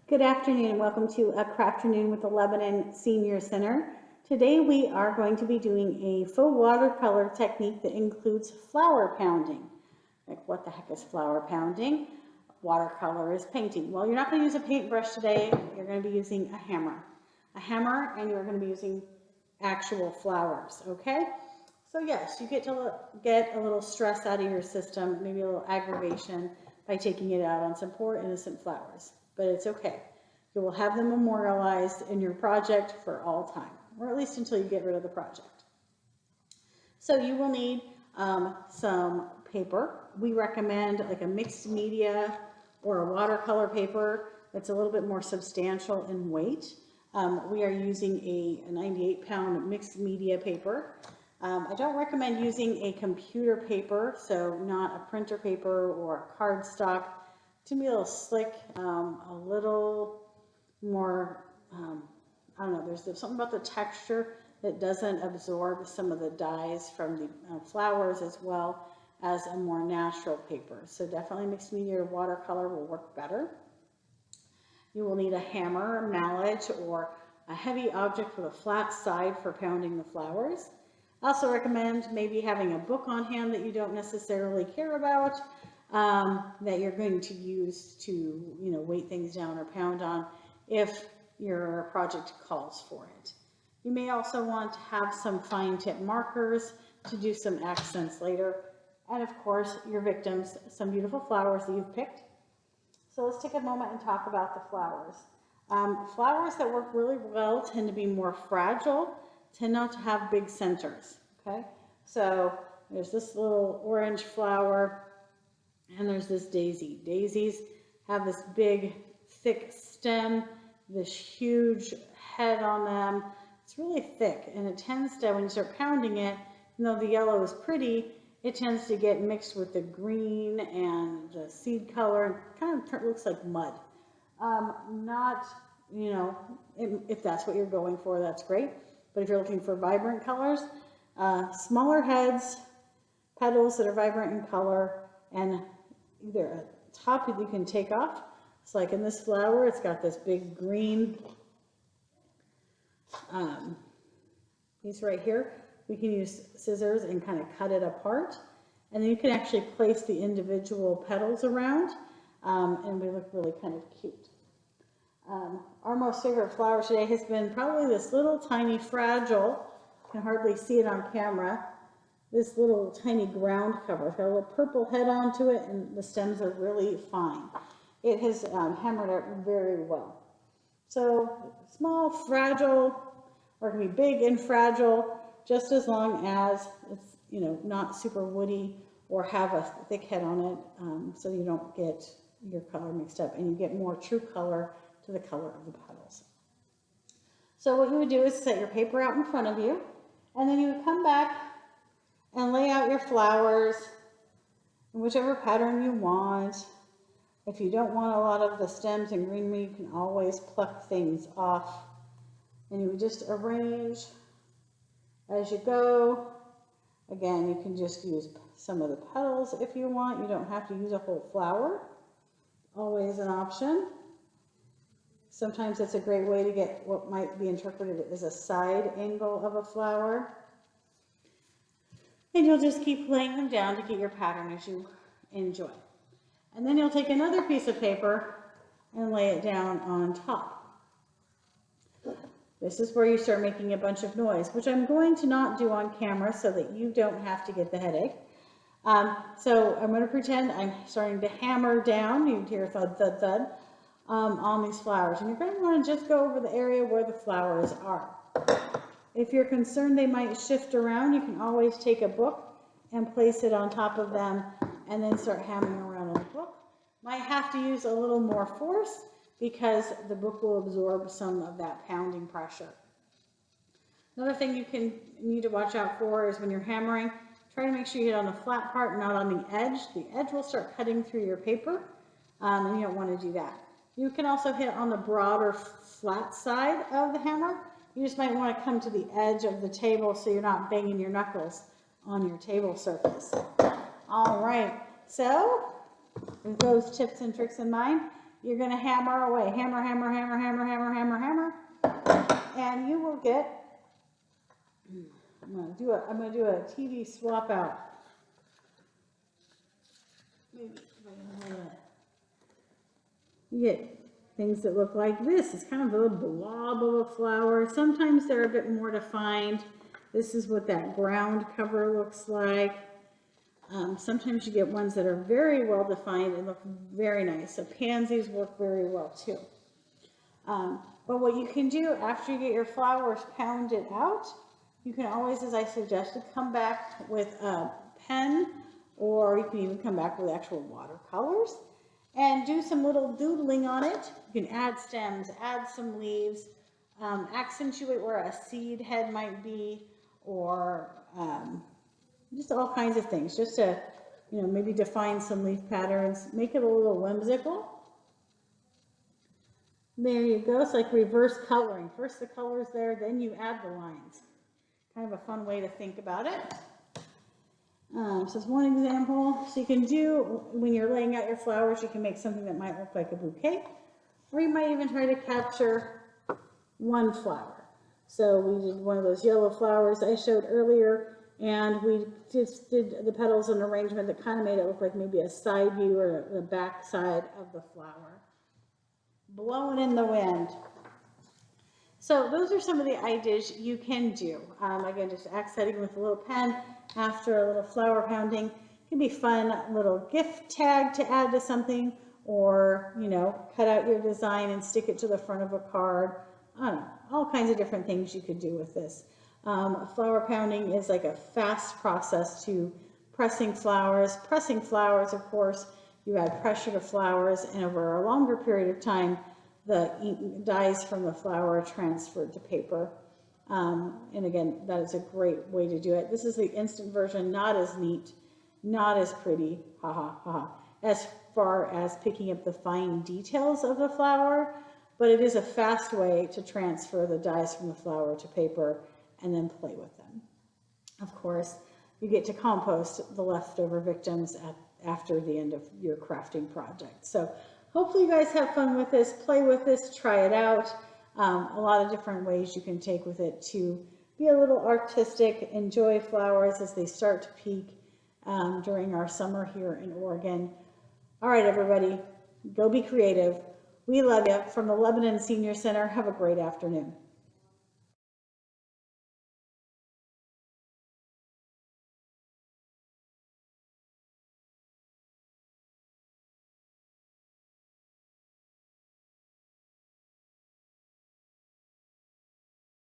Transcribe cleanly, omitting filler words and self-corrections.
Good afternoon and welcome to a Crafternoon with the Lebanon Senior Center. Today we are going to be doing a faux watercolor technique that includes flower pounding. Like, what the heck is flower pounding? Watercolor is painting. Well, you're not going to use a paintbrush today. You're going to be using a hammer. And you're going to be using actual flowers, okay? So yes, you get to get a little stress out of your system, maybe a little aggravation by taking it out on some poor innocent flowers, but it's okay. You will have them memorialized in your project for all time, or at least until you get rid of the project. So you will need some paper. We recommend like a mixed media or a watercolor paper that's a little bit more substantial in weight. We are using a 98-pound mixed media paper. I don't recommend using a computer paper, so not a printer paper or a cardstock. To be a little slick, a little more, I don't know, there's something about the texture that doesn't absorb some of the dyes from the flowers, as well as a more natural paper. So definitely mixed media or watercolor will work better. You will need a hammer, a mallet, or a heavy object with a flat side for pounding the flowers. I also recommend maybe having a book on hand that you don't necessarily care about, that you're going to use to, weight things down or pound on if your project calls for it. You may also want to have some fine tip markers to do some accents later. And of course, your victims, some beautiful flowers that you've picked. So let's take a moment and talk about the flowers. Flowers that work really well tend to be more fragile, tend not to have big centers, okay? So there's this little orange flower, and there's this daisy. Daisies have this big, thick stem, this huge head on them. It's really thick, and it tends to, when you start pounding it, even though the yellow is pretty, it tends to get mixed with the green and the seed color. It kind of looks like mud. Not, if that's what you're going for, that's great. But if you're looking for vibrant colors, smaller heads, petals that are vibrant in color, and either a top that you can take off. It's like in this flower, it's got this big green piece right here. We can use scissors and kind of cut it apart. And then you can actually place the individual petals around, and they look really kind of cute. Our most favorite flower today has been probably this little tiny fragile, you can hardly see it on camera, this little tiny ground cover. It's got a little purple head onto it, and the stems are really fine. It has hammered out very well. So small, fragile, or it can be big and fragile, just as long as it's, not super woody or have a thick head on it, so you don't get your color mixed up and you get more true color to the color of the petals. So what you would do is set your paper out in front of you, and then you would come back and lay out your flowers in whichever pattern you want. If you don't want a lot of the stems and greenery, you can always pluck things off. And you would just arrange as you go. Again, you can just use some of the petals if you want. You don't have to use a whole flower. Always an option. Sometimes it's a great way to get what might be interpreted as a side angle of a flower. And you'll just keep laying them down to get your pattern as you enjoy. And then you'll take another piece of paper and lay it down on top. This is where you start making a bunch of noise, which I'm going to not do on camera so that you don't have to get the headache. So I'm going to pretend I'm starting to hammer down. You hear thud, thud, thud on these flowers. And you're going to want to just go over the area where the flowers are. If you're concerned they might shift around, you can always take a book and place it on top of them and then start hammering around on the book. Might have to use a little more force because the book will absorb some of that pounding pressure. Another thing you need to watch out for is when you're hammering, try to make sure you hit on the flat part, not on the edge. The edge will start cutting through your paper, and you don't want to do that. You can also hit on the broader flat side of the hammer. You just might want to come to the edge of the table so you're not banging your knuckles on your table surface. All right, so with those tips and tricks in mind, you're going to hammer away, hammer, hammer, hammer, hammer, hammer, hammer, hammer, and you will get, I'm going to do a TV swap out. Maybe if I can hold it. You get things that look like this. It's kind of a little blob of a flower. Sometimes they're a bit more defined. This is what that ground cover looks like. Sometimes you get ones that are very well defined and look very nice. So pansies work very well too. But what you can do after you get your flowers pounded out, you can always, as I suggested, come back with a pen, or you can even come back with actual watercolors and do some little doodling on it. You can add stems, add some leaves, accentuate where a seed head might be, or just all kinds of things, just to, you know, maybe define some leaf patterns, make it a little whimsical. There you go. It's like reverse coloring. First the color's there, then you add the lines. Kind of a fun way to think about it. So it's one example. So you can do, when you're laying out your flowers, you can make something that might look like a bouquet, or you might even try to capture one flower. So we did one of those yellow flowers I showed earlier, and we just did the petals and arrangement that kind of made it look like maybe a side view or the back side of the flower. Blowing in the wind. So those are some of the ideas you can do. Again, just accenting with a little pen after a little flower pounding. It can be fun little gift tag to add to something, or, you know, cut out your design and stick it to the front of a card. I don't know, all kinds of different things you could do with this. Flower pounding is like a fast process to pressing flowers. Pressing flowers, of course, you add pressure to flowers, and over a longer period of time, the dyes from the flower are transferred to paper. And again, that is a great way to do it. This is the instant version, not as neat, not as pretty, as far as picking up the fine details of the flower, but it is a fast way to transfer the dyes from the flower to paper and then play with them. Of course, you get to compost the leftover victims after the end of your crafting project. So hopefully you guys have fun with this, play with this, try it out. A lot of different ways you can take with it to be a little artistic, enjoy flowers as they start to peak during our summer here in Oregon. All right, everybody, go be creative. We love you. From the Lebanon Senior Center, have a great afternoon.